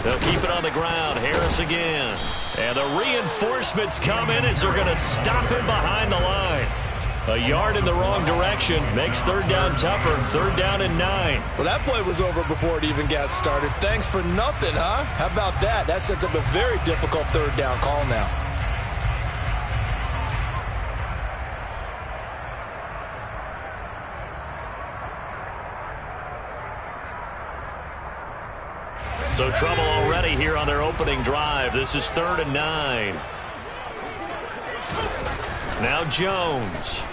They'll keep it on the ground. Harris again. And the reinforcements come in as they're going to stop him behind the line. A yard in the wrong direction makes third down tougher. Third down and 9. Well, that play was over before it even got started. Thanks for nothing, huh? How about that? That sets up a very difficult third down call now. So trouble already here on their opening drive. This is third and 9. Now Jones.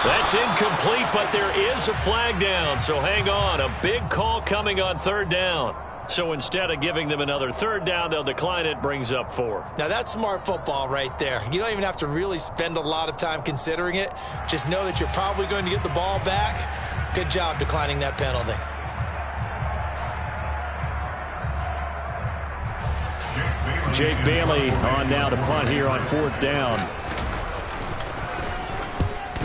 That's incomplete, but there is a flag down. So hang on. A big call coming on third down. So instead of giving them another third down, they'll decline it. Brings up 4. Now that's smart football right there. You don't even have to really spend a lot of time considering it. Just know that you're probably going to get the ball back. Good job declining that penalty. Jake Bailey on now to punt here on fourth down.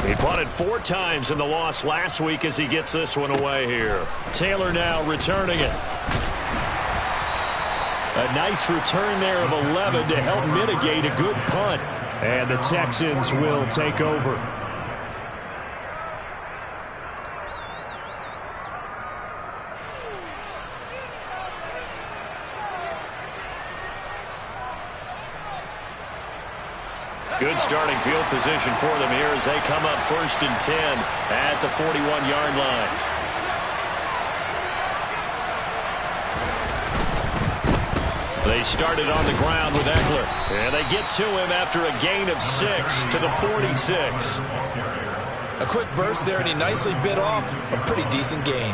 He punted 4 times in the loss last week as he gets this one away here. Taylor now returning it. A nice return there of 11 to help mitigate a good punt. And the Texans will take over. Good starting field position for them here as they come up first and 10 at the 41-yard line. They started on the ground with Eckler, and they get to him after a gain of 6 to the 46. A quick burst there, and he nicely bit off a pretty decent gain.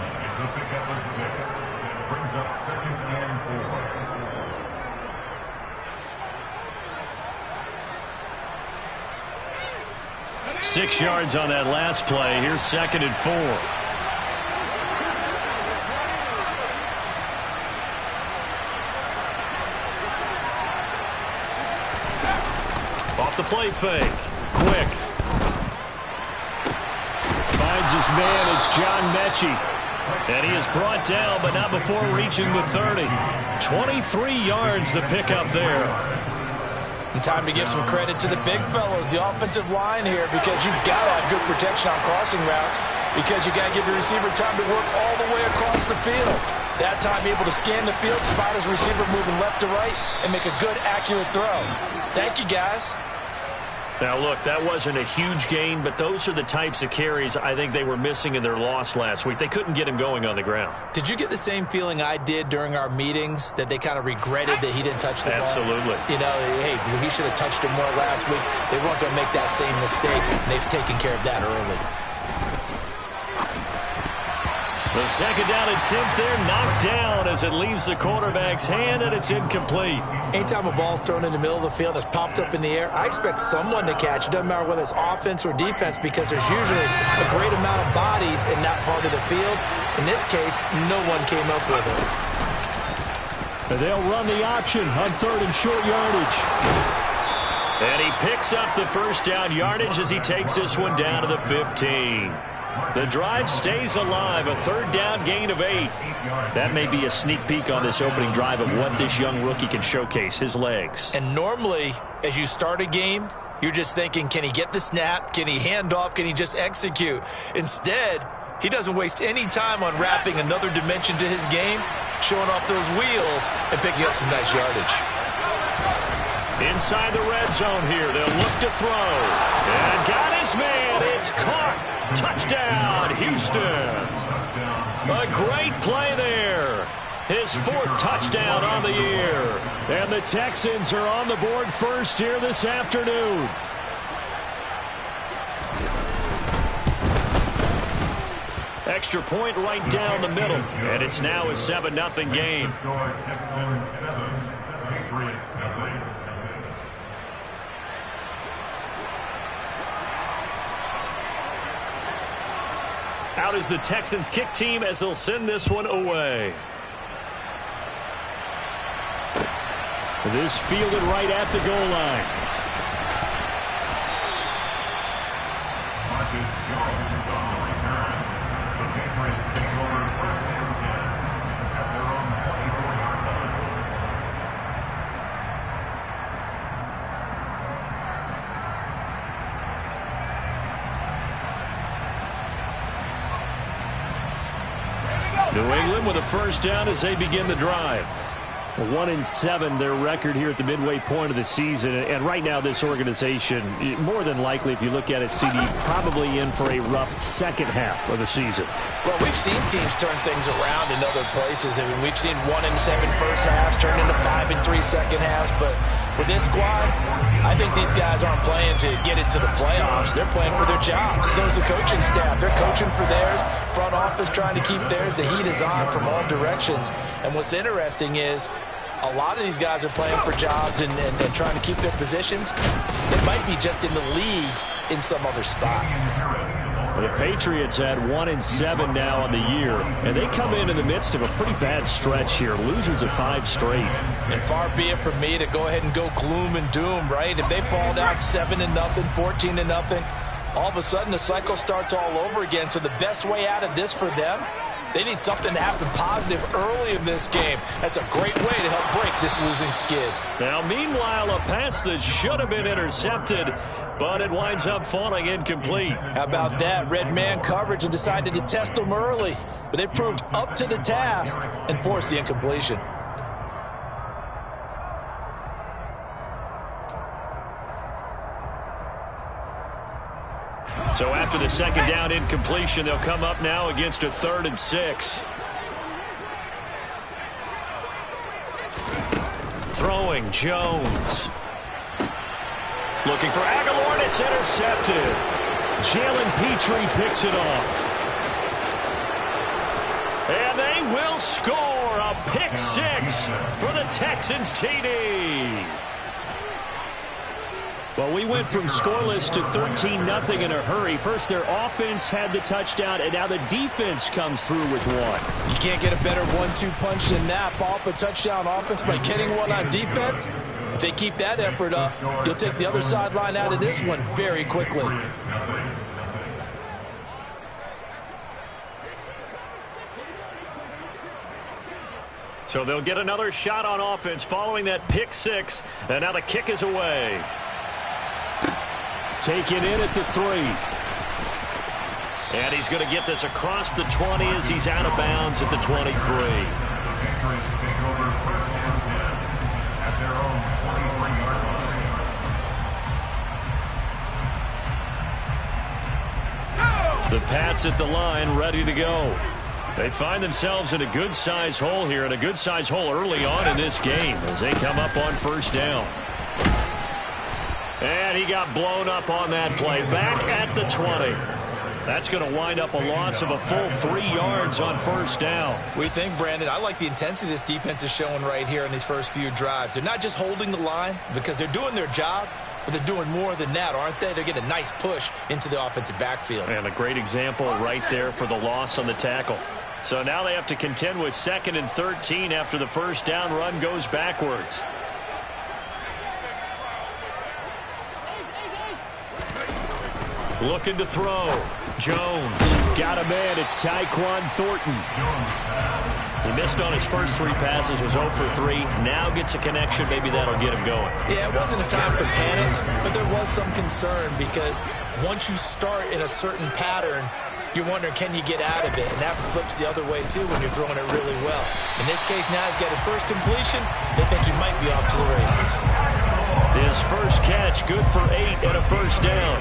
6 yards on that last play. Here's second and 4. Off the play fake. Quick. Finds his man. It's John Mechie. And he is brought down, but not before reaching the 30. 23 yards the pickup there. And time to give some credit to the big fellows, the offensive line here, because you've got to have good protection on crossing routes, because you got to give the receiver time to work all the way across the field. That time able to scan the field, spot his receiver moving left to right, and make a good, accurate throw. Thank you, guys. Now, look, that wasn't a huge gain, but those are the types of carries I think they were missing in their loss last week. They couldn't get him going on the ground. Did you get the same feeling I did during our meetings, that they kind of regretted that he didn't touch the ball? Absolutely. You know, hey, he should have touched it more last week. They weren't going to make that same mistake, and they've taken care of that early. The second down attempt there knocked down as it leaves the quarterback's hand, and it's incomplete. Anytime a ball's thrown in the middle of the field that's popped up in the air, I expect someone to catch. It doesn't matter whether it's offense or defense, because there's usually a great amount of bodies in that part of the field. In this case, no one came up with it. They'll run the option on third and short yardage. And he picks up the first down yardage as he takes this one down to the 15. The drive stays alive, a third down gain of 8. That may be a sneak peek on this opening drive of what this young rookie can showcase, his legs. And normally, as you start a game, you're just thinking, can he get the snap? Can he hand off? Can he just execute? Instead, he doesn't waste any time on wrapping another dimension to his game, showing off those wheels, and picking up some nice yardage. Inside the red zone here, they'll look to throw. And got his man. It's caught. Touchdown, Houston. A great play there. His 4th touchdown on the year. And the Texans are on the board first here this afternoon. Extra point right down the middle. And it's now a 7-0 game. Out is the Texans kick team as they'll send this one away. This fielded right at the goal line. New England with a first down as they begin the drive. 1-7 their record here at the midway point of the season, and right now this organization, more than likely, if you look at it, CD, probably in for a rough second half of the season. Well, we've seen teams turn things around in other places. I mean, we've seen 1-7 first halves turn into 5-3 second halves, but with this squad, I think these guys aren't playing to get into the playoffs. They're playing for their jobs. So is the coaching staff. They're coaching for theirs. Front office trying to keep theirs. The heat is on from all directions. And what's interesting is a lot of these guys are playing for jobs and trying to keep their positions. They might be just in the league in some other spot. The Patriots at 1-7 now on the year, and they come in the midst of a pretty bad stretch here. Losers of 5 straight. And far be it from me to go ahead and go gloom and doom, right? If they fall down 7-0, 14-0, all of a sudden the cycle starts all over again. So the best way out of this for them, they need something to happen positive early in this game. That's a great way to help break this losing skid. Now, meanwhile, a pass that should have been intercepted, but it winds up falling incomplete. How about that? Red man coverage and decided to test them early. But they proved up to the task and forced the incompletion. So after the second down incompletion, they'll come up now against a 3rd and 6. Throwing Jones. Looking for Aguilar, and it's intercepted. Jalen Petrie picks it off. And they will score a pick 6 for the Texans TD. Well, we went from scoreless to 13-0 in a hurry. First, their offense had the touchdown, and now the defense comes through with one. You can't get a better 1-2 punch than that. Follow up a touchdown offense by getting one on defense. If they keep that effort up, you'll take the other sideline out of this one very quickly. So they'll get another shot on offense following that pick 6, and now the kick is away. Taken in at the 3. And he's going to get this across the 20 as he's out of bounds at the 23. The Pats at the line, ready to go. They find themselves in a good-sized hole here, and a good-sized hole early on in this game as they come up on first down. And he got blown up on that play. Back at the 20. That's going to wind up a loss of a full 3 yards on first down. We think, Brandon, I like the intensity this defense is showing right here in these first few drives. They're not just holding the line because they're doing their job, but they're doing more than that, aren't they? They're getting a nice push into the offensive backfield. And a great example right there for the loss on the tackle. So now they have to contend with 2nd and 13 after the first down run goes backwards. Looking to throw. Jones got a man. It's Tyquan Thornton. He missed on his first 3 passes, was 0 for 3. Now gets a connection. Maybe that'll get him going. Yeah, it wasn't a time for panic, but there was some concern because once you start in a certain pattern, you're wondering, can you get out of it? And that flips the other way, too, when you're throwing it really well. In this case, now he's got his first completion. They think he might be off to the races. His first catch, good for 8 and a first down.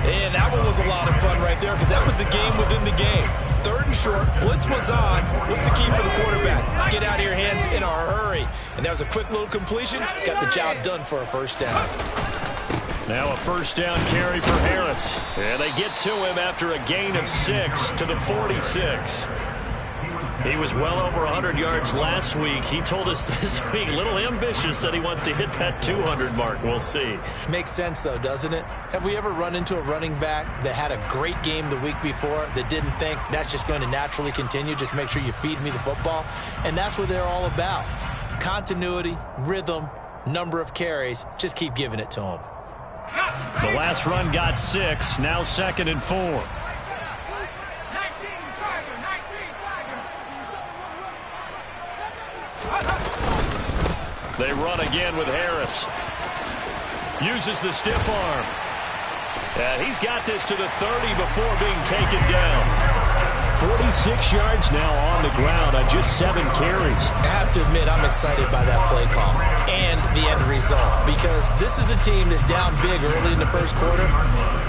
And that one was a lot of fun right there because that was the game within the game. 3rd and short, blitz was on. What's the key for the quarterback? Get out of your hands in a hurry. And that was a quick little completion. Got the job done for a first down. Now a first down carry for Harris. And they get to him after a gain of 6 to the 46. He was well over 100 yards last week. He told us this week, a little ambitious, that he wants to hit that 200 mark. We'll see. Makes sense, though, doesn't it? Have we ever run into a running back that had a great game the week before that didn't think that's just going to naturally continue? Just make sure you feed me the football. And that's what they're all about. Continuity, rhythm, number of carries. Just keep giving it to them. The last run got 6. Now 2nd and 4. They run again with Harris. Uses the stiff arm. He's got this to the 30 before being taken down. 46 yards now on the ground on just 7 carries. I have to admit, I'm excited by that play call and the end result, because this is a team that's down big early in the first quarter,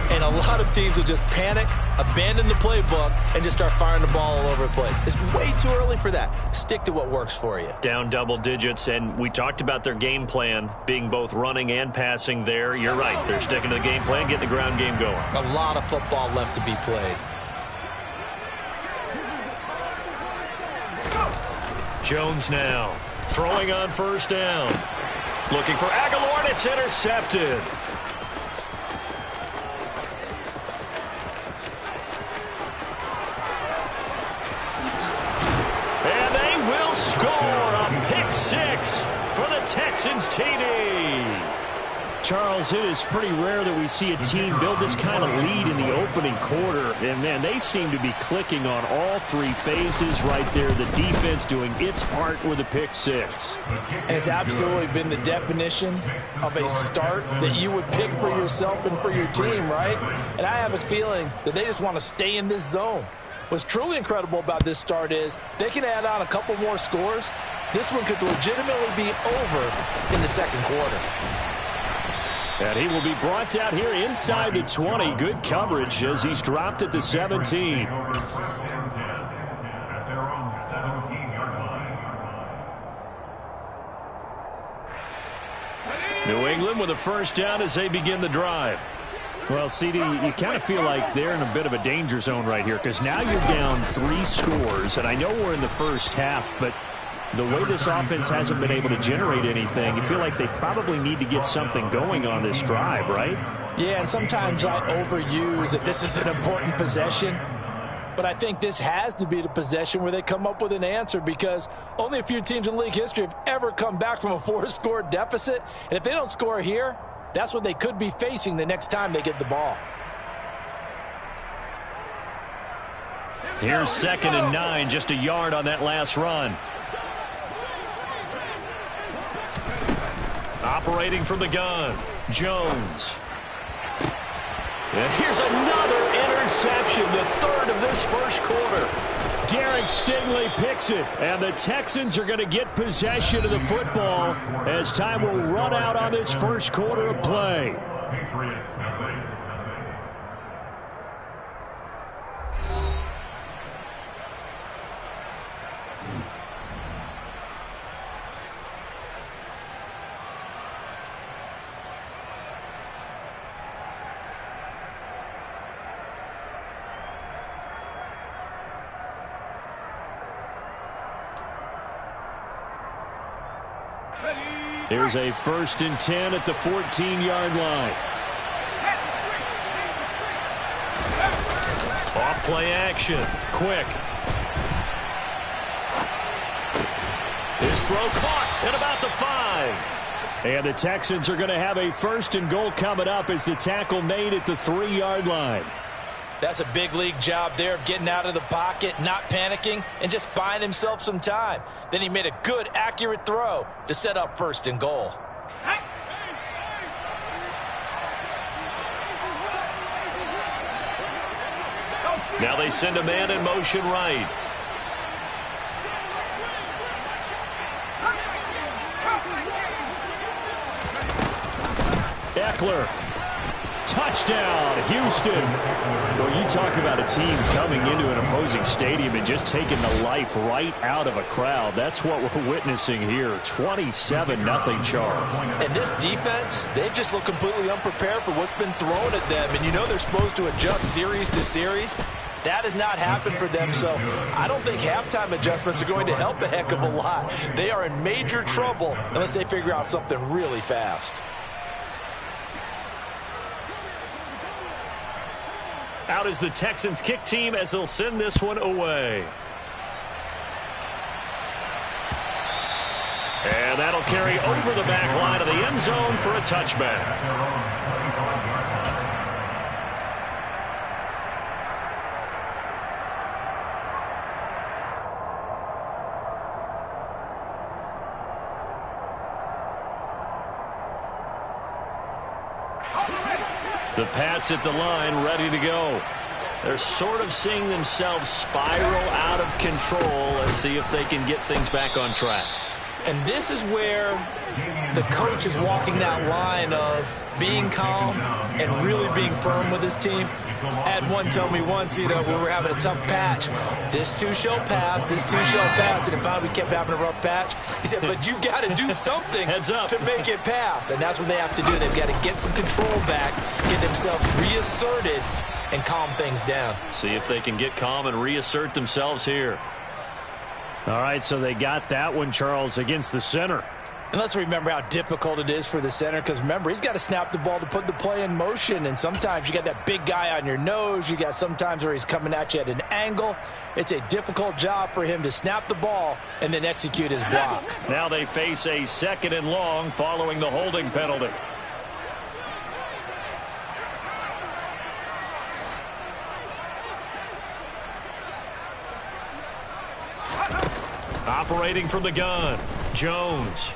and a lot of teams will just panic, abandon the playbook, and just start firing the ball all over the place. It's way too early for that. Stick to what works for you. Down double digits, and we talked about their game plan being both running and passing there. You're right. They're sticking to the game plan, getting the ground game going. A lot of football left to be played. Jones now throwing on first down. Looking for Aguilar, and it's intercepted. And they will score a pick six for the Texans TD. Charles, it is pretty rare that we see a team build this kind of lead in the opening quarter. And, man, they seem to be clicking on all 3 phases right there. The defense doing its part with a pick six. And it's absolutely been the definition of a start that you would pick for yourself and for your team, right? And I have a feeling that they just want to stay in this zone. What's truly incredible about this start is they can add on a couple more scores. This one could legitimately be over in the second quarter. And he will be brought down here inside the 20. Good coverage as he's dropped at the 17. New England with a first down as they begin the drive. Well, CD, you kind of feel like they're in a bit of a danger zone right here, because now you're down 3 scores, and I know we're in the first half, but the way this offense hasn't been able to generate anything, you feel like they probably need to get something going on this drive, right? Yeah, and sometimes I overuse that this is an important possession, but I think this has to be the possession where they come up with an answer, because only a few teams in league history have ever come back from a 4-score deficit, and if they don't score here, that's what they could be facing the next time they get the ball. Here's 2nd and 9, just a yard on that last run. Operating from the gun, Jones. And here's another interception, the 3rd of this first quarter. Derek Stingley picks it, and the Texans are going to get possession of the football as time will run out on this first quarter of play. Here's a 1st and 10 at the 14-yard line. Off play action. Quick. His throw caught at about the 5. And the Texans are going to have a 1st and goal coming up as the tackle made at the 3-yard line. That's a big league job there of getting out of the pocket, not panicking, and just buying himself some time. Then he made a good, accurate throw to set up 1st and goal. Now they send a man in motion right. Eckler. Touchdown, Houston. Well, you talk about a team coming into an opposing stadium and just taking the life right out of a crowd. That's what we're witnessing here. 27-0 Charles. And this defense, they've just looked completely unprepared for what's been thrown at them. And you know they're supposed to adjust series to series. That has not happened for them, so I don't think halftime adjustments are going to help a heck of a lot. They are in major trouble unless they figure out something really fast. Out is the Texans kick team as they'll send this one away. And that'll carry over the back line of the end zone for a touchback. The Pats at the line, ready to go. They're sort of seeing themselves spiral out of control. Let's see if they can get things back on track. And this is where the coach is walking that line of being calm and really being firm with his team. I had one tell me once, we were having a tough patch. This too shall pass, this too shall pass. And finally we kept having a rough patch. He said, but you got to do something to make it pass. And that's what they have to do. They've got to get some control back, get themselves reasserted, and calm things down. See if they can get calm and reassert themselves here. All right, so they got that one, Charles, against the center. And let's remember how difficult it is for the center, because remember, he's got to snap the ball to put the play in motion, and sometimes you got that big guy on your nose. You got sometimes where he's coming at you at an angle. It's a difficult job for him to snap the ball and then execute his block. Now they face a 2nd and long following the holding penalty. Operating from the gun, Jones.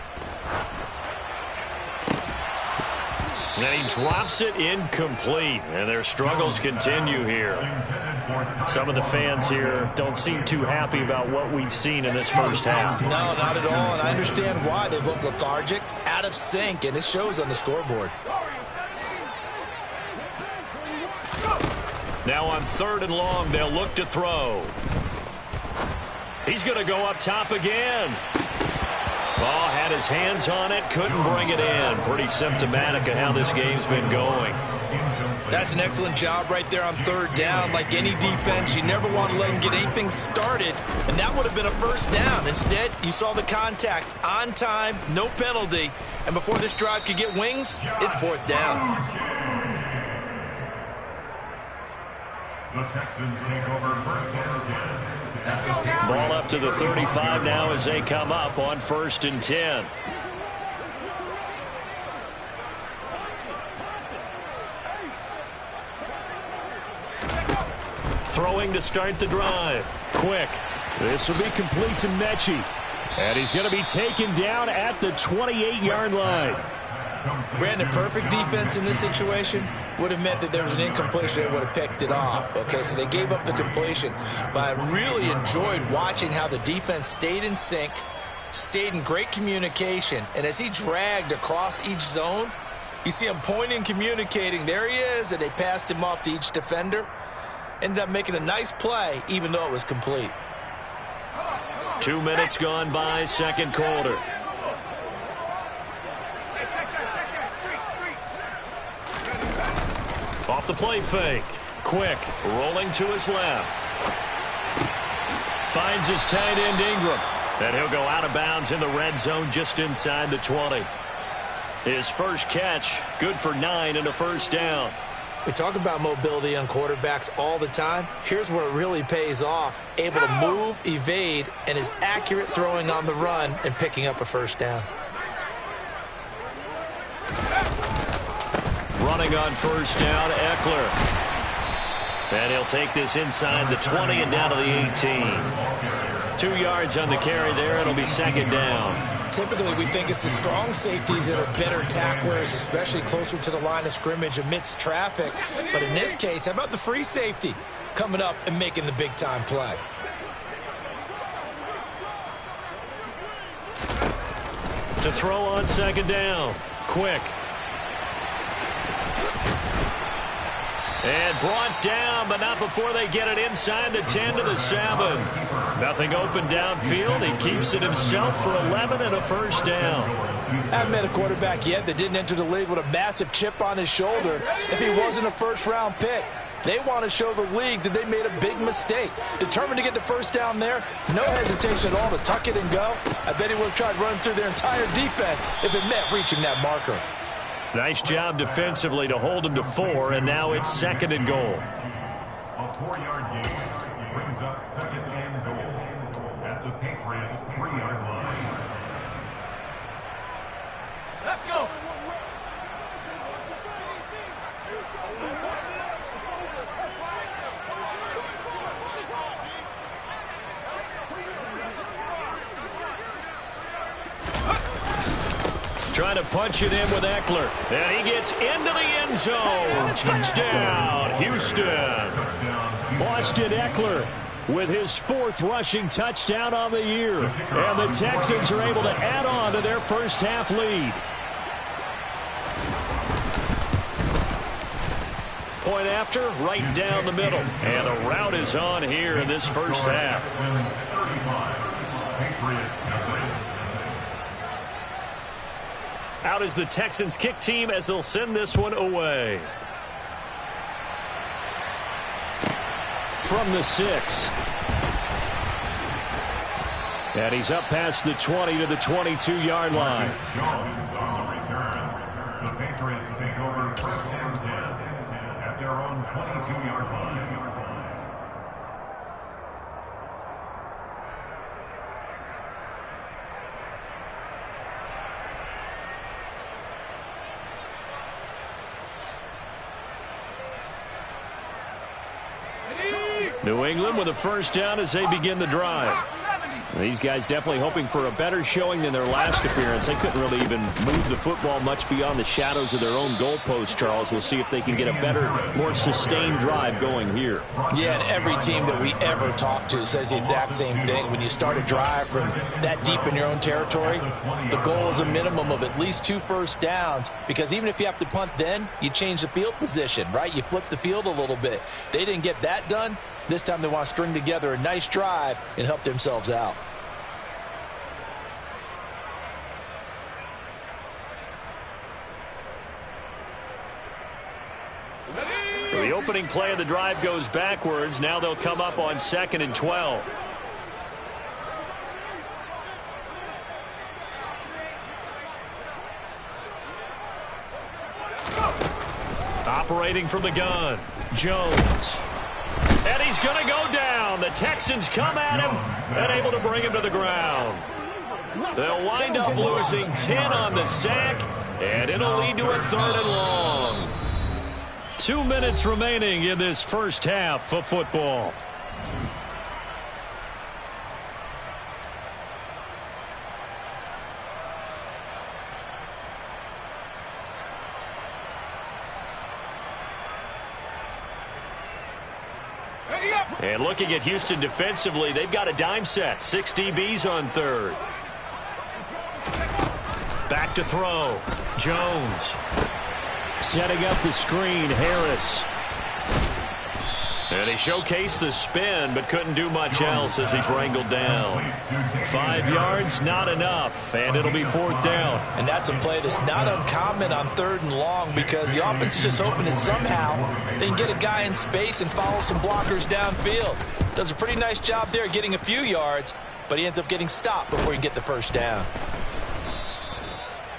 And he drops it incomplete, and their struggles continue here. Some of the fans here don't seem too happy about what we've seen in this first half. No, not at all, and I understand why. They've looked lethargic, out of sync, and it shows on the scoreboard. Now on 3rd and long, they'll look to throw. He's going to go up top again. Ball had his hands on it, couldn't bring it in. Pretty symptomatic of how this game's been going. That's an excellent job right there on 3rd down. Like any defense, you never want to let them get anything started, and that would have been a 1st down. Instead, you saw the contact on time, no penalty, and before this drive could get wings, it's 4th down. The Texans take over 1st and 10. Ball up to the 35 now as they come up on 1st and 10. Throwing to start the drive. Quick. This will be complete to Mechie. And he's going to be taken down at the 28-yard line. Brandon, perfect defense in this situation would have meant that there was an incompletion that would have picked it off. Okay, so they gave up the completion. But I really enjoyed watching how the defense stayed in sync, stayed in great communication. And as he dragged across each zone, you see him pointing, communicating. There he is, and they passed him off to each defender. Ended up making a nice play, even though it was complete. 2 minutes gone by, 2nd quarter. Off the play fake. Quick, rolling to his left. Finds his tight end Ingram. And he'll go out of bounds in the red zone just inside the 20. His first catch, good for 9 and a 1st down. We talk about mobility on quarterbacks all the time. Here's where it really pays off. Able to move, evade, and is accurate throwing on the run and picking up a 1st down. Running on 1st down, Eckler. And he'll take this inside the 20 and down to the 18. 2 yards on the carry there. It'll be 2nd down. Typically, we think it's the strong safeties that are better tacklers, especially closer to the line of scrimmage amidst traffic. But in this case, how about the free safety coming up and making the big-time play? To throw on 2nd down. Quick. And brought down, but not before they get it inside the 10 to the 7. Nothing open downfield. He keeps it himself for 11 and a 1st down. Haven't met a quarterback yet that didn't enter the league with a massive chip on his shoulder if he wasn't a 1st-round pick. They want to show the league that they made a big mistake. Determined to get the 1st down there, no hesitation at all to tuck it and go. I bet he would have tried running through their entire defense if it meant reaching that marker. Nice job defensively to hold him to 4, and now it's 2nd and goal. A 4-yard gain brings up 2nd and goal at the Patriots' 3-yard line. Let's go. Trying to punch it in with Eckler. And he gets into the end zone. Touchdown, Houston. Touchdown. Austin Eckler with his 4th rushing touchdown on the year. And the Texans are able to add on to their first half lead. Point after, right down the middle. And the route is on here in this first half. Out is the Texans kick team as they'll send this one away. From the 6. And he's up past the 20 to the 22-yard line. The Patriots take over first and 10 at their own 22-yard line. New England with a first down as they begin the drive. These guys definitely hoping for a better showing than their last appearance. They couldn't really even move the football much beyond the shadows of their own goalpost, Charles. We'll see if they can get a better, more sustained drive going here. Yeah, and every team that we ever talk to says the exact same thing. When you start a drive from that deep in your own territory, the goal is a minimum of at least 2 first downs, because even if you have to punt then, you change the field position, right? You flip the field a little bit. They didn't get that done. This time they want to string together a nice drive and help themselves out. So the opening play of the drive goes backwards. Now they'll come up on 2nd and 12. Operating from the gun, Jones. And he's going to go down. The Texans come at him and able to bring him to the ground. They'll wind up losing 10 on the sack, and it'll lead to a 3rd and long. 2 minutes remaining in this first half of football. And looking at Houston defensively, they've got a dime set. 6 DBs on 3rd. Back to throw. Jones. Setting up the screen, Harris. And he showcased the spin, but couldn't do much else as he's wrangled down. 5 yards, not enough, and it'll be 4th down. And that's a play that's not uncommon on 3rd and long, because the offense is just hoping that somehow they can get a guy in space and follow some blockers downfield. Does a pretty nice job there getting a few yards, but he ends up getting stopped before he can get the first down.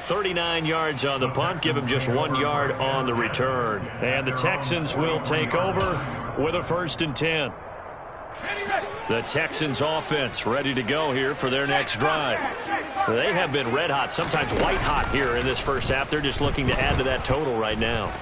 39 yards on the punt, give him just 1 yard on the return. And the Texans will take over with a 1st and 10. The Texans offense ready to go here for their next drive. They have been red hot, sometimes white hot here in this first half. They're just looking to add to that total right now.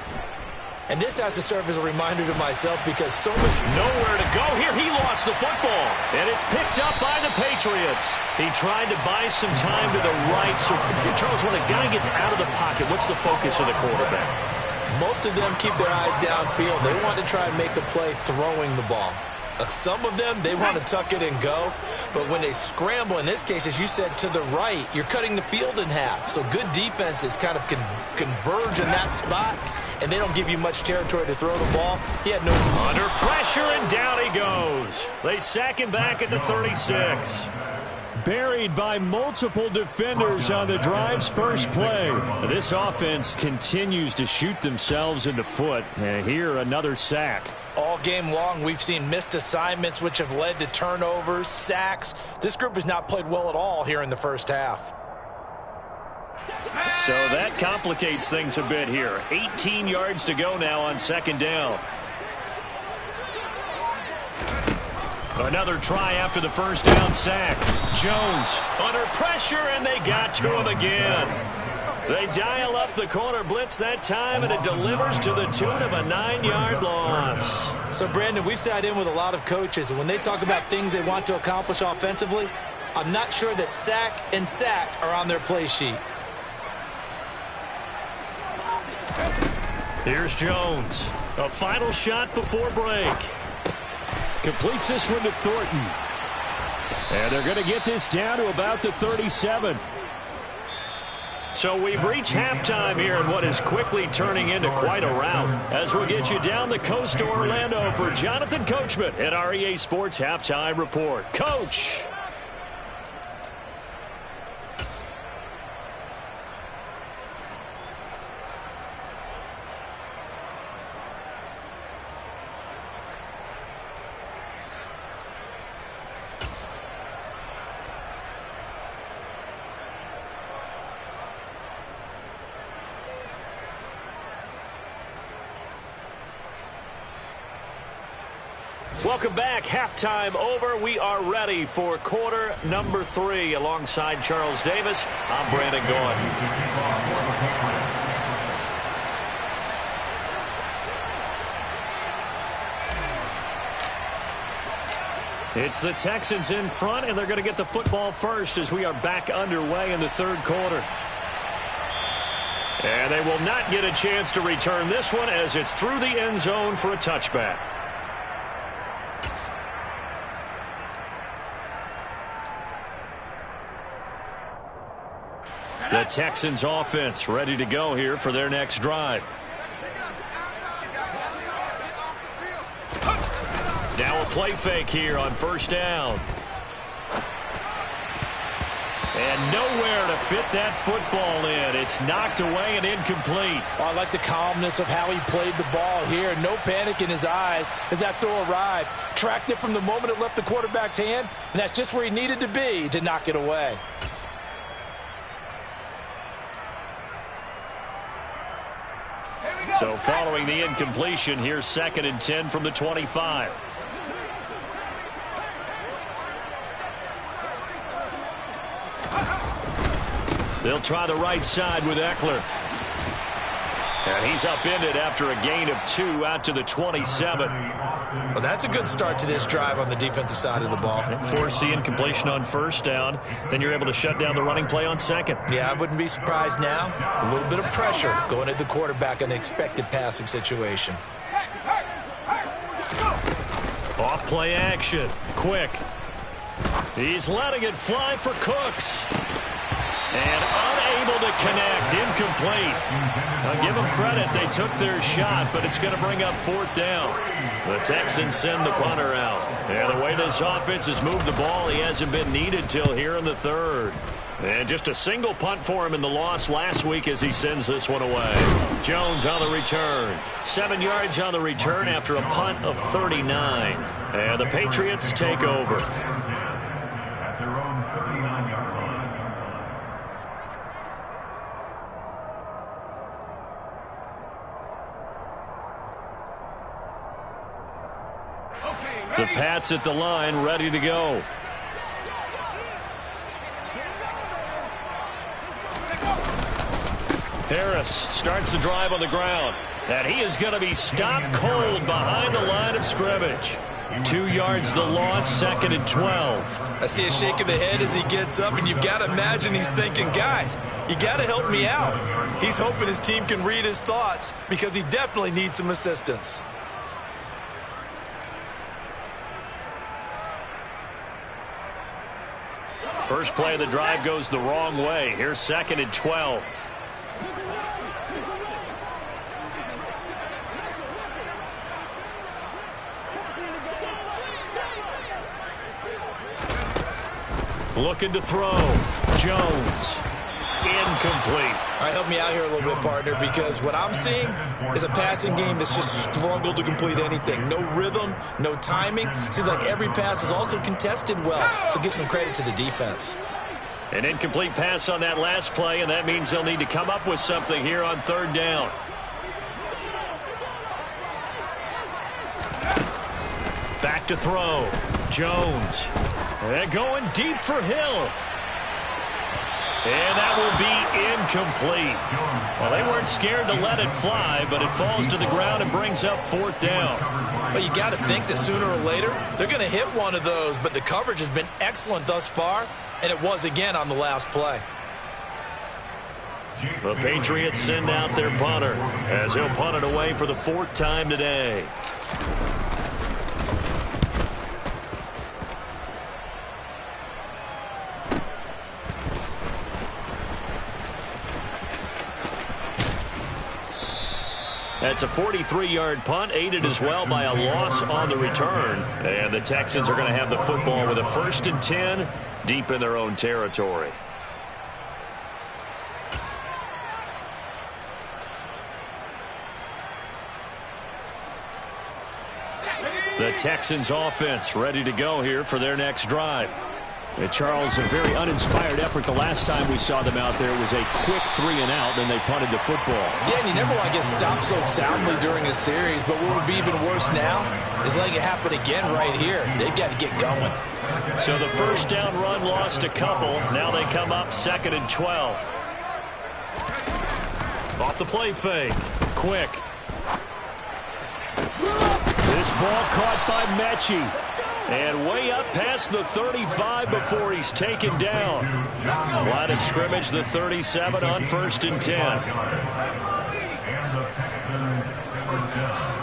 And this has to serve as a reminder to myself, because so much... Nowhere to go here. He lost the football. And it's picked up by the Patriots. He tried to buy some time to the right. So, Charles, when a guy gets out of the pocket, what's the focus of the quarterback? Most of them keep their eyes downfield. They want to try and make a play throwing the ball. Some of them, they want to tuck it and go. But when they scramble, in this case, as you said, to the right, you're cutting the field in half. So good defenses kind of converge in that spot, and they don't give you much territory to throw the ball. He had no... Under pressure, and down he goes. They sack him back at the 36. Buried by multiple defenders on the drive's first play. This offense continues to shoot themselves in the foot. And here, another sack. All game long, we've seen missed assignments, which have led to turnovers, sacks. This group has not played well at all here in the first half. So that complicates things a bit here. 18 yards to go now on 2nd down. Another try after the first down sack. Jones under pressure, and they got to him again. They dial up the corner blitz that time, and it delivers to the tune of a 9-yard loss. So, Brandon, we've sat in with a lot of coaches, and when they talk about things they want to accomplish offensively, I'm not sure that sack and sack are on their play sheet. Here's Jones. A final shot before break. Completes this one to Thornton. And they're going to get this down to about the 37. So we've reached halftime here in what is quickly turning into quite a rout. As we'll get you down the coast to Orlando for Jonathan Coachman at our EA Sports Halftime Report. Coach. Welcome back. Halftime over. We are ready for quarter number 3. Alongside Charles Davis, I'm Brandon Gaudin. It's the Texans in front, and they're going to get the football first as we are back underway in the third quarter. And they will not get a chance to return this one as it's through the end zone for a touchback. The Texans offense ready to go here for their next drive. Now a play fake here on first down. And nowhere to fit that football in. It's knocked away and incomplete. Oh, I like the calmness of how he played the ball here. No panic in his eyes as that throw arrived. Tracked it from the moment it left the quarterback's hand, and that's just where he needed to be to knock it away. So following the incompletion, here's 2nd and 10 from the 25. They'll try the right side with Eckler. And he's upended after a gain of 2 out to the 27. Well, that's a good start to this drive on the defensive side of the ball. Force the incompletion on first down. Then you're able to shut down the running play on second. Yeah, I wouldn't be surprised now. A little bit of pressure going at the quarterback in an expected passing situation. Off play action. Quick. He's letting it fly for Cooks. And unable to connect. Incomplete. I'll give them credit. They took their shot, but it's going to bring up 4th down. The Texans send the punter out. And the way this offense has moved the ball, he hasn't been needed till here in the 3rd. And just a single punt for him in the loss last week as he sends this one away. Jones on the return. 7 yards on the return after a punt of 39. And the Patriots take over. At their own 39-yard line. The Pats at the line, ready to go. Harris starts the drive on the ground. And he is going to be stopped cold behind the line of scrimmage. 2 yards the loss, 2nd and 12. I see a shake of the head as he gets up, and you've got to imagine he's thinking, guys, you got to help me out. He's hoping his team can read his thoughts because he definitely needs some assistance. First play of the drive goes the wrong way. Here's 2nd and 12. Looking to throw. Jones. Incomplete. All right, help me out here a little bit, partner, because what I'm seeing is a passing game that's just struggled to complete anything. No rhythm, no timing. Seems like every pass is also contested well, so give some credit to the defense. An incomplete pass on that last play, and that means they'll need to come up with something here on 3rd down. Back to throw. Jones. And going deep for Hill. And that will be incomplete. Well, they weren't scared to let it fly, but it falls to the ground and brings up 4th down. Well, you got to think that sooner or later they're going to hit one of those, but the coverage has been excellent thus far, and it was again on the last play. The Patriots send out their punter as he'll punt it away for the 4th time today. That's a 43-yard punt, aided as well by a loss on the return. And the Texans are going to have the football with a 1st and 10 deep in their own territory. The Texans offense ready to go here for their next drive. Charles, a very uninspired effort. The last time we saw them out there was a quick 3-and-out, then they punted the football. Yeah, and you never want to get stopped so soundly during a series, but what would be even worse now is letting it happen again right here. They've got to get going. So the first down run lost a couple. Now they come up 2nd and 12. Off the play fake. Quick. This ball caught by Mechie. And way up past the 35 before he's taken down. Line of scrimmage, the 37 on 1st and 10. And the Texans first down.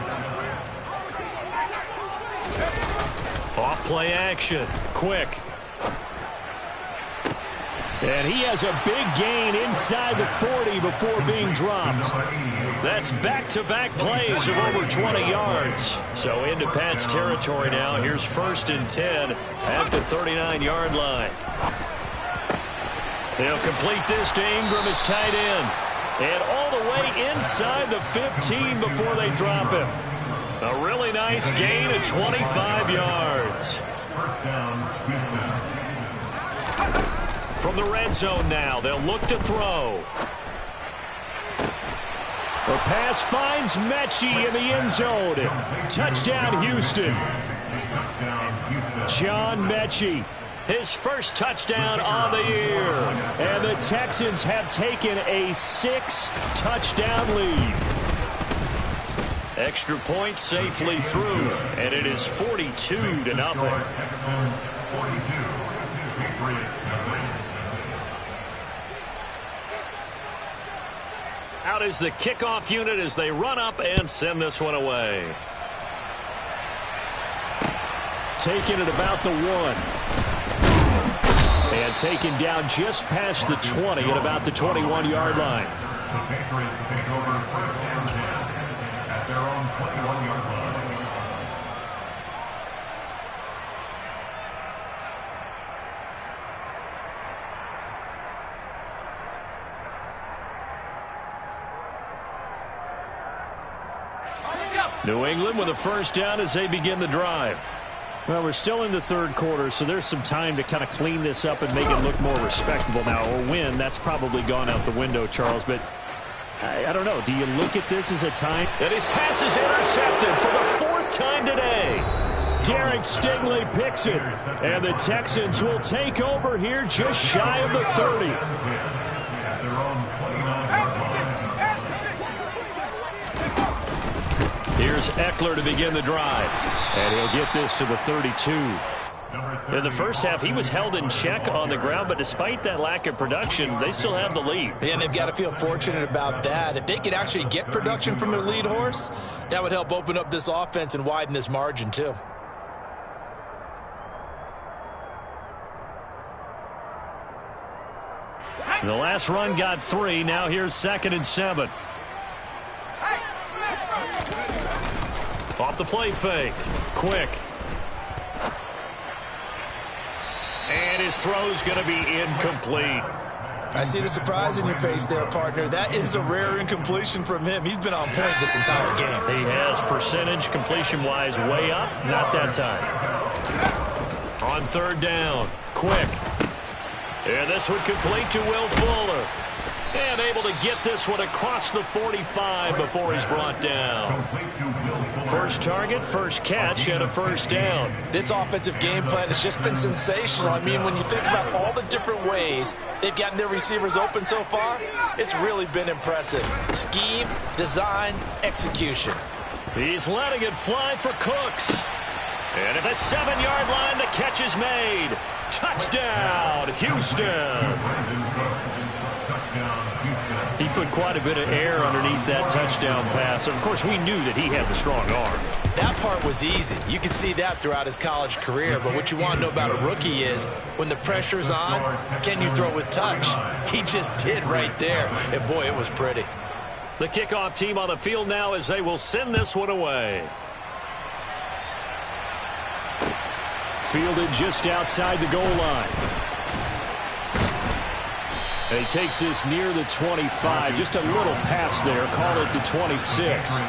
Off play action. Quick. And he has a big gain inside the 40 before being dropped. That's back-to-back plays of over 20 yards. So into Pat's territory now. Here's 1st and 10 at the 39-yard line. They'll complete this to Ingram as tight end. And all the way inside the 15 before they drop him. A really nice gain of 25 yards. First down, Houston. From the red zone now, they'll look to throw. The pass finds Mechie in the end zone. Touchdown, Houston. John Mechie. His first touchdown on the year. And the Texans have taken a 6-touchdown lead. Extra point safely through, and it is 42-0. Texans 42. Patriots nothing. Out is the kickoff unit as they run up and send this one away. Taken at about the 1. And taken down just past the 20 at about the 21-yard line. The Patriots take over 1st and 10 at their own 21-yard line. New England with a first down as they begin the drive. Well, we're still in the 3rd quarter, so there's some time to kind of clean this up and make it look more respectable now. Or win, that's probably gone out the window, Charles. But I don't know. Do you look at this as a time? And his pass is intercepted for the 4th time today. Derek Stingley picks it. And the Texans will take over here just shy of the 30. At their own 29-yard line. Here's Eckler to begin the drive. And he'll get this to the 32. In the first half, he was held in check on the ground, but despite that lack of production, they still have the lead. And they've got to feel fortunate about that. If they could actually get production from their lead horse, that would help open up this offense and widen this margin too. The last run got 3. Now here's 2nd and 7. Off the play fake. Quick. And his throw's going to be incomplete. I see the surprise in your face there, partner. That is a rare incompletion from him. He's been on point this entire game. He has percentage completion-wise way up. Not that time. On 3rd down. Quick. And this one complete to Will Fuller. And able to get this one across the 45 before he's brought down. First target, first catch, and a first down. This offensive game plan has just been sensational. I mean, when you think about all the different ways they've gotten their receivers open so far, it's really been impressive. Scheme, design, execution. He's letting it fly for Cooks. And at the 7-yard line, the catch is made. Touchdown, Houston. He put quite a bit of air underneath that touchdown pass. Of course, we knew that he had the strong arm. That part was easy. You could see that throughout his college career. But what you want to know about a rookie is when the pressure's on, can you throw with touch? He just did right there. And, boy, it was pretty. The kickoff team on the field now as they will send this one away. Fielded just outside the goal line. And he takes this near the 25. Just a little pass there. Call it the 26.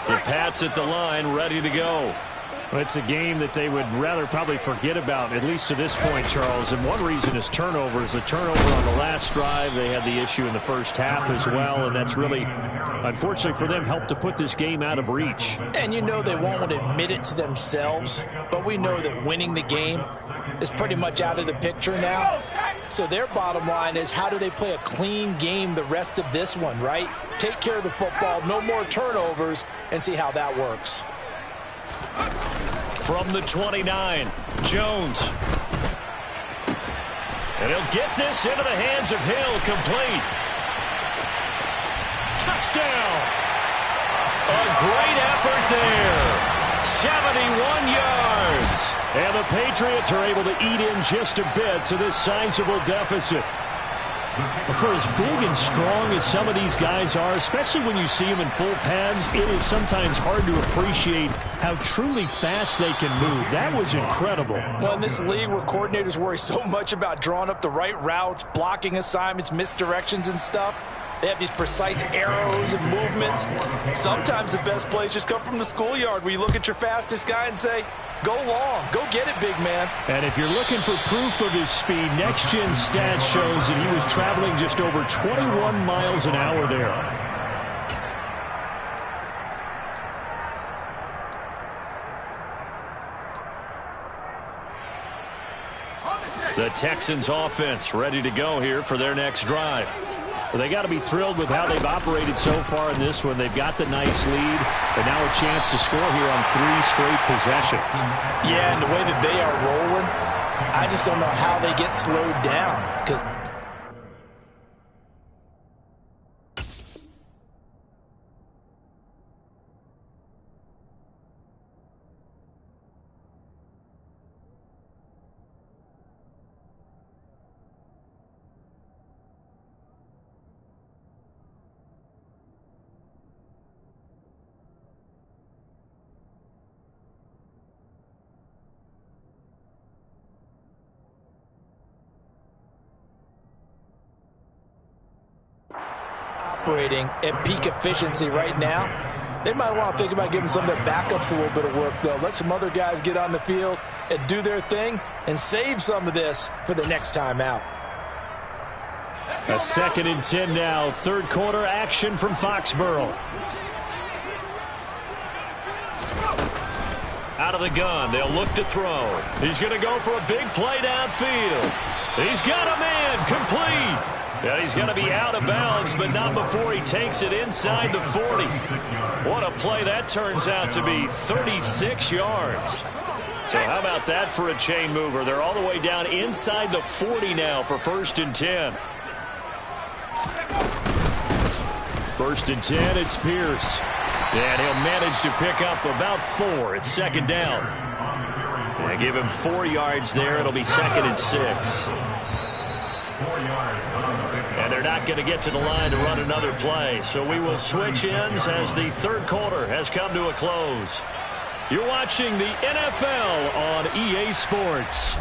The Pats at the line, ready to go. Well, it's a game that they would rather probably forget about, at least to this point, Charles. And one reason is turnovers. A turnover on the last drive. They had the issue in the first half as well, and that's really, unfortunately for them, helped to put this game out of reach. And you know they won't admit it to themselves, but we know that winning the game is pretty much out of the picture now. So their bottom line is, how do they play a clean game the rest of this one, right? Take care of the football, no more turnovers, and see how that works. From the 29, Jones. And he'll get this into the hands of Hill, complete. Touchdown! A great effort there. 71 yards. And the Patriots are able to eat in just a bit to this sizable deficit. For as big and strong as some of these guys are, especially when you see them in full pads, it is sometimes hard to appreciate how truly fast they can move. That was incredible. Well, in this league where coordinators worry so much about drawing up the right routes, blocking assignments, misdirections and stuff, they have these precise arrows and movements. Sometimes the best plays just come from the schoolyard, where you look at your fastest guy and say, go long, go get it, big man. And if you're looking for proof of his speed, Next Gen Stats shows that he was traveling just over 21 miles an hour there. The Texans offense ready to go here for their next drive. Well, they got to be thrilled with how they've operated so far in this one. They've got the nice lead, but now a chance to score here on 3 straight possessions. Yeah, and the way that they are rolling, I just don't know how they get slowed down. Because operating at peak efficiency right now, they might want to think about giving some of their backups a little bit of work, though. Let some other guys get on the field and do their thing and save some of this for the next time out. A 2nd and 10 now. Third quarter action from Foxborough. Out of the gun, they'll look to throw. He's going to go for a big play downfield. He's got a man, complete. Yeah, he's going to be out of bounds, but not before he takes it inside the 40. What a play that turns out to be, 36 yards. So how about that for a chain mover? They're all the way down inside the 40 now for 1st and 10. 1st and 10, it's Pierce. And he'll manage to pick up about 4. It's 2nd down. They give him 4 yards there. It'll be 2nd and 6. And they're not going to get to the line to run another play. So we will switch ends as the third quarter has come to a close. You're watching the NFL on EA Sports.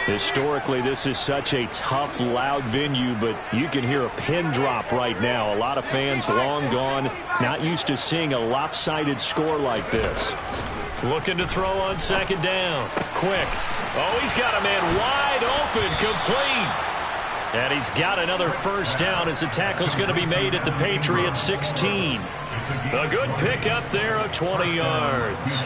Historically, this is such a tough, loud venue, but you can hear a pin drop right now. A lot of fans long gone, not used to seeing a lopsided score like this. Looking to throw on 2nd down. Quick. Oh, he's got a man wide open, complete. And he's got another 1st down as the tackle's going to be made at the Patriots 16. A good pickup there of 20 yards.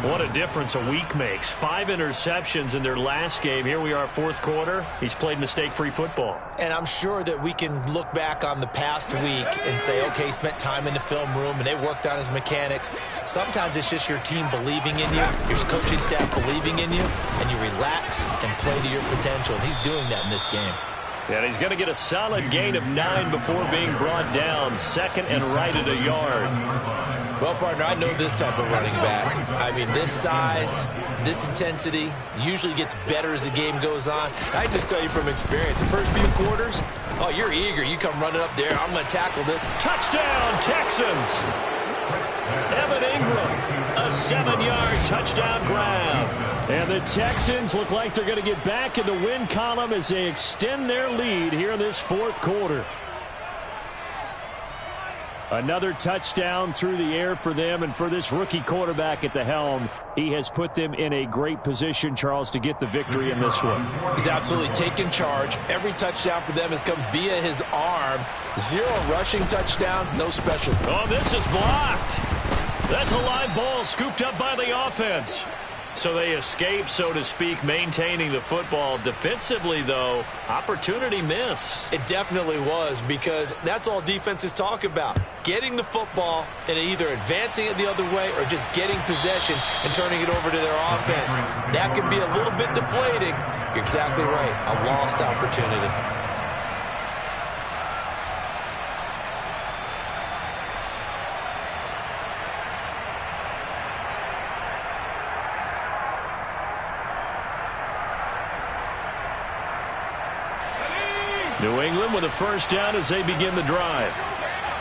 What a difference a week makes. 5 interceptions in their last game. Here we are, fourth quarter. He's played mistake-free football. And I'm sure that we can look back on the past week and say, okay, he spent time in the film room and they worked on his mechanics. Sometimes it's just your team believing in you, your coaching staff believing in you, and you relax and play to your potential. And he's doing that in this game. And he's going to get a solid gain of 9 before being brought down. Second and right at a yard. Well, partner, I know this type of running back. I mean, this size, this intensity usually gets better as the game goes on. I just tell you from experience, the first few quarters, oh, you're eager. You come running up there. I'm going to tackle this. Touchdown, Texans. Evan Ingram, a 7-yard touchdown grab. And the Texans look like they're going to get back in the win column as they extend their lead here in this fourth quarter. Another touchdown through the air for them, and for this rookie quarterback at the helm, he has put them in a great position, Charles, to get the victory in this one. He's absolutely taken charge. Every touchdown for them has come via his arm. 0 rushing touchdowns, no special. Oh, this is blocked. That's a live ball scooped up by the offense. So they escape, so to speak, maintaining the football. Defensively, though, opportunity miss. It definitely was, because that's all defenses talk about. Getting the football and either advancing it the other way or just getting possession and turning it over to their offense. That can be a little bit deflating. You're exactly right. A lost opportunity. New England with a first down as they begin the drive.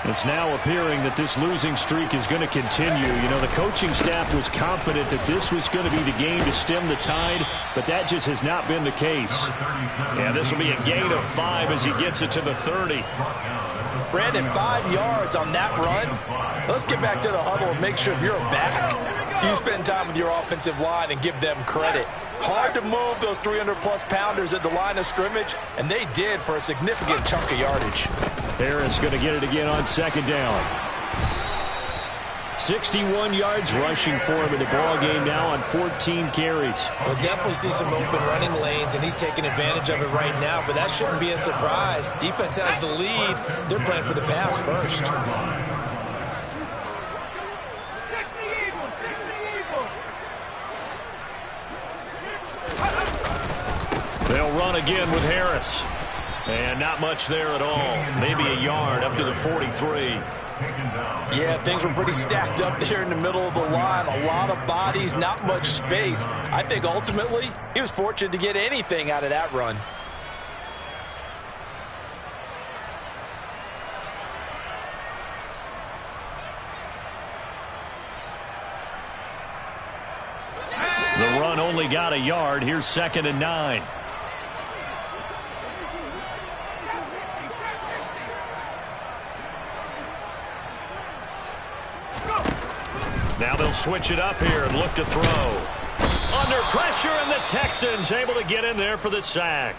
It's now appearing that this losing streak is going to continue. You know, the coaching staff was confident that this was going to be the game to stem the tide, but that just has not been the case. Yeah, this will be a gain of 5 as he gets it to the 30. Brandon, 5 yards on that run. Let's get back to the huddle and make sure if you're back, you spend time with your offensive line and give them credit. Hard to move those 300-plus pounders at the line of scrimmage, and they did for a significant chunk of yardage. Harris going to get it again on second down. 61 yards rushing for him in the ball game now on 14 carries. We'll definitely see some open running lanes, and he's taking advantage of it right now, but that shouldn't be a surprise. Defense has the lead. They're playing for the pass first. They'll run again with Harris. And not much there at all. Maybe a yard up to the 43. Yeah, things were pretty stacked up there in the middle of the line. A lot of bodies, not much space. I think ultimately he was fortunate to get anything out of that run. The run only got a yard. Here's 2nd and 9. Now they'll switch it up here and look to throw. Under pressure, and the Texans able to get in there for the sack.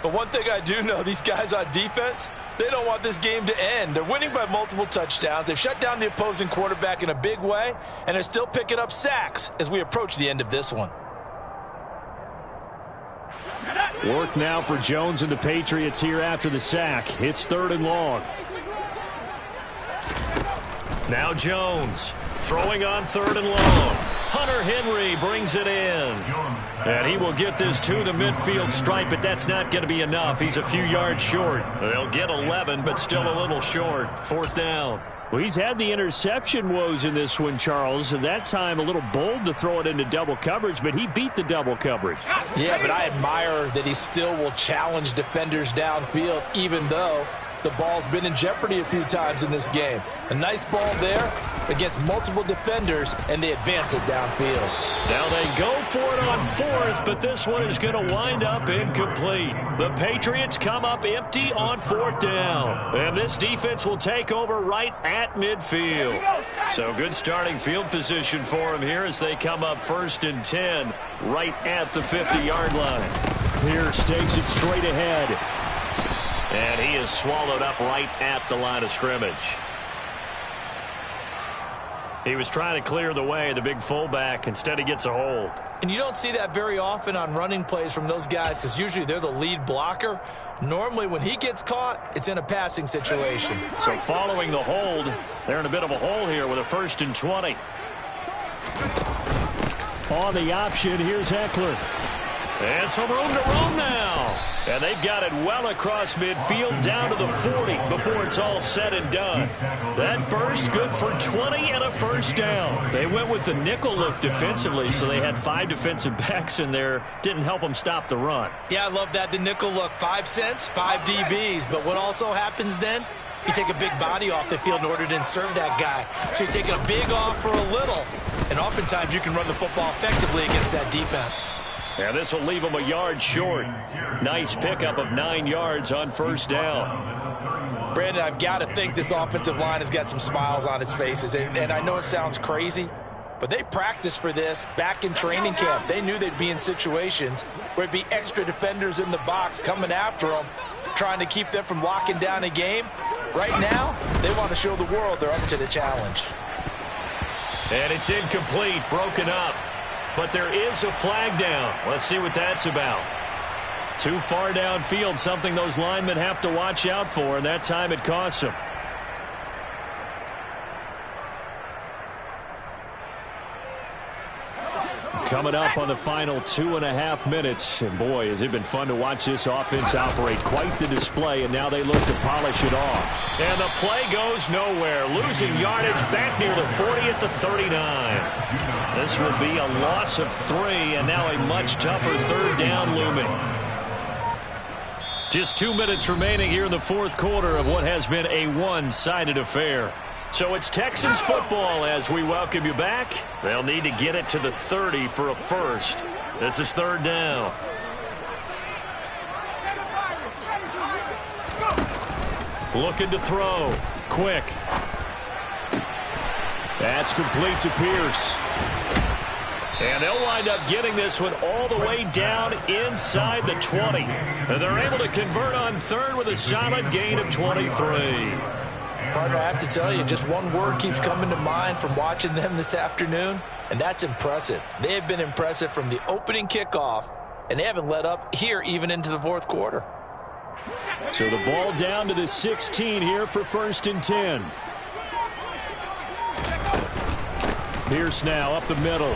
But one thing I do know, these guys on defense, they don't want this game to end. They're winning by multiple touchdowns. They've shut down the opposing quarterback in a big way, and they're still picking up sacks as we approach the end of this one. Work now for Jones and the Patriots here after the sack. It's 3rd and long. Now Jones throwing on 3rd and long. Hunter Henry brings it in. And he will get this to the midfield stripe, but that's not going to be enough. He's a few yards short. They'll get 11, but still a little short. 4th down. Well, he's had the interception woes in this one, Charles, and that time a little bold to throw it into double coverage, but he beat the double coverage. Yeah, but I admire that he still will challenge defenders downfield, even though the ball's been in jeopardy a few times in this game. A nice ball there against multiple defenders, and they advance it downfield. Now they go for it on 4th, but this one is going to wind up incomplete. The Patriots come up empty on 4th down. And this defense will take over right at midfield. So good starting field position for them here as they come up 1st and 10 right at the 50-yard line. Pierce takes it straight ahead. And he is swallowed up right at the line of scrimmage. He was trying to clear the way, the big fullback. Instead, he gets a hold. And you don't see that very often on running plays from those guys because usually they're the lead blocker. Normally, when he gets caught, it's in a passing situation. So following the hold, they're in a bit of a hole here with a 1st and 20. On the option, here's Eckler. And some room to roam now. And they've got it well across midfield down to the 40 before it's all said and done. That burst good for 20 and a 1st down. They went with the nickel look defensively, so they had 5 defensive backs in there. Didn't help them stop the run. Yeah, I love that. The nickel look, 5 cents, 5 DBs. But what also happens then? You take a big body off the field in order to insert that guy. So you're taking a big off for a little. And oftentimes you can run the football effectively against that defense. Yeah, this will leave them a yard short. Nice pickup of 9 yards on 1st down. Brandon, I've got to think this offensive line has got some smiles on its faces. And I know it sounds crazy, but they practiced for this back in training camp. They knew they'd be in situations where it'd be extra defenders in the box coming after them, trying to keep them from locking down a game. Right now, they want to show the world they're up to the challenge. And it's incomplete, broken up. But there is a flag down. Let's see what that's about. Too far downfield, something those linemen have to watch out for, and that time it costs them. Coming up on the final 2.5 minutes. And boy, has it been fun to watch this offense operate. Quite the display, and now they look to polish it off. And the play goes nowhere. Losing yardage back near the 40 at the 39. This will be a loss of 3, and now a much tougher 3rd down looming. Just 2 minutes remaining here in the 4th quarter of what has been a one-sided affair. So it's Texans football as we welcome you back. They'll need to get it to the 30 for a 1st. This is 3rd down. Looking to throw. Quick. That's complete to Pierce. And they'll wind up getting this one all the way down inside the 20. And they're able to convert on 3rd with a solid gain of 23. Partner, I have to tell you, just one word keeps coming to mind from watching them this afternoon, and that's impressive. They have been impressive from the opening kickoff, and they haven't let up here even into the 4th quarter. So the ball down to the 16 here for 1st and 10. Pierce now up the middle.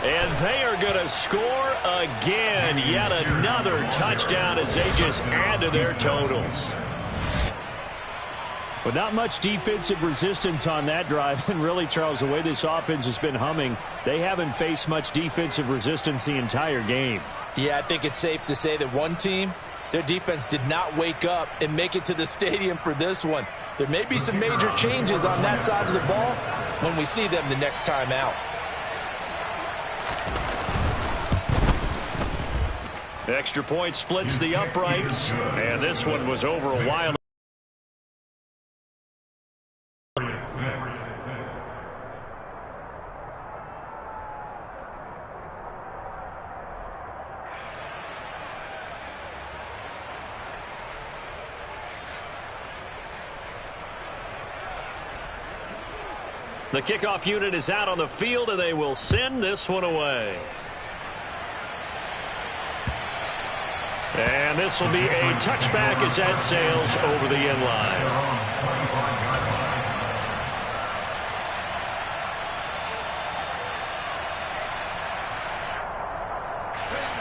And they are going to score again. Yet another touchdown as they just add to their totals. But not much defensive resistance on that drive. And really, Charles, the way this offense has been humming, they haven't faced much defensive resistance the entire game. Yeah, I think it's safe to say that one team, their defense did not wake up and make it to the stadium for this one. There may be some major changes on that side of the ball when we see them the next time out. Extra point splits the uprights. And this one was over a while. The kickoff unit is out on the field, and they will send this one away. And this will be a touchback as that sails over the end line.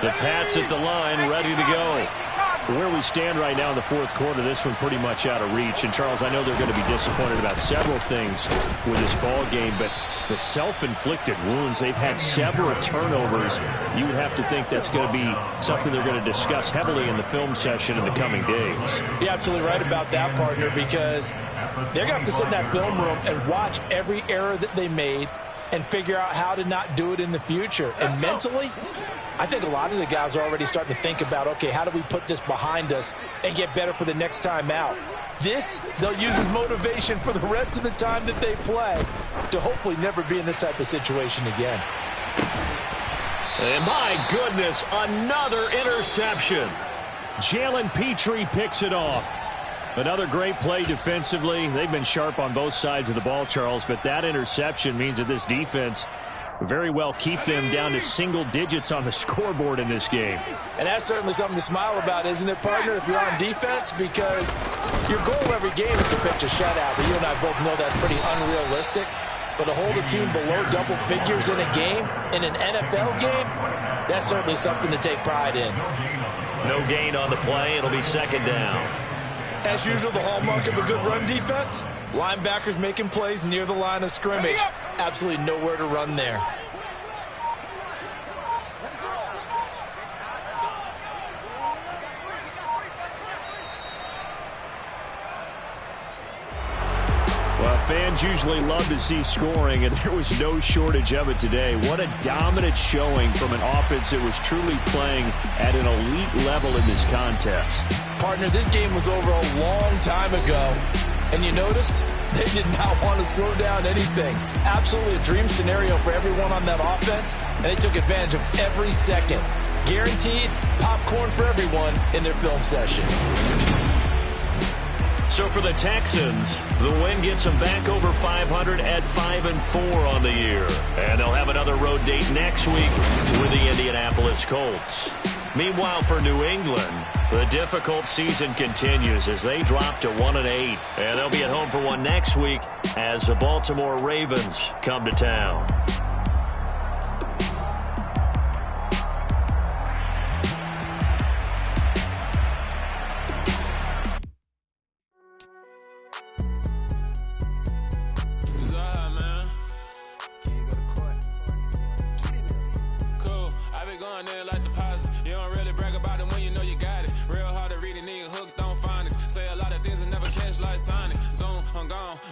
The Pats at the line, ready to go. Where we stand right now in the 4th quarter, this one pretty much out of reach. And, Charles, I know they're going to be disappointed about several things with this ball game, but the self-inflicted wounds, they've had several turnovers. You would have to think that's going to be something they're going to discuss heavily in the film session in the coming days. You're absolutely right about that, partner, because they're going to have to sit in that film room and watch every error that they made and figure out how to not do it in the future. And mentally, I think a lot of the guys are already starting to think about, okay, how do we put this behind us and get better for the next time out? This, they'll use as motivation for the rest of the time that they play to hopefully never be in this type of situation again. And my goodness, another interception. Jalen Petrie picks it off. Another great play defensively. They've been sharp on both sides of the ball, Charles, but that interception means that this defense very well keep them down to single digits on the scoreboard in this game. And that's certainly something to smile about, isn't it, partner, if you're on defense? Because your goal every game is to pitch a shutout, but you and I both know that's pretty unrealistic. But to hold a team below double figures in a game, in an NFL game, that's certainly something to take pride in. No gain on the play. It'll be second down. As usual, the hallmark of a good run defense, linebackers making plays near the line of scrimmage. Absolutely nowhere to run there. Well, fans usually love to see scoring, and there was no shortage of it today. What a dominant showing from an offense that was truly playing at an elite level in this contest. Partner, this game was over a long time ago, and you noticed they did not want to slow down anything. Absolutely a dream scenario for everyone on that offense, and they took advantage of every second. Guaranteed popcorn for everyone in their film session. So for the Texans, the win gets them back over 500 at 5-4 on the year. And they'll have another road date next week with the Indianapolis Colts. Meanwhile, for New England, the difficult season continues as they drop to 1-8. And they'll be at home for one next week as the Baltimore Ravens come to town.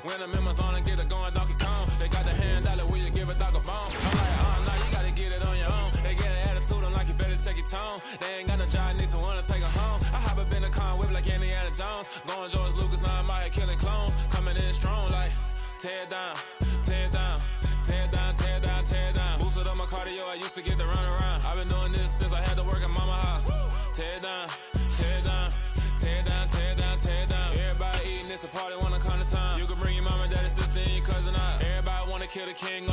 When I'm in my zone and get it going Donkey Kong. They got the hand dollar, will you give a dog a bone? I'm like, oh, no, you gotta get it on your own. They get an attitude, I'm like, you better check your tone. They ain't got no job, need someone to take her home. I hop up in a car, whip like Indiana Jones. Going George Lucas, now I'm out here killing clones. Coming in strong like, tear down, tear down, tear down, tear down, tear down. Boosted up my cardio, I used to get to run around. I've been doing this since I had to work at mama house. Tear down, tear down, tear down, tear down, tear down. Everybody eating, it's a party, wanna come to time. You can bring your mama, daddy, sister, and your cousin out. Everybody wanna kill the king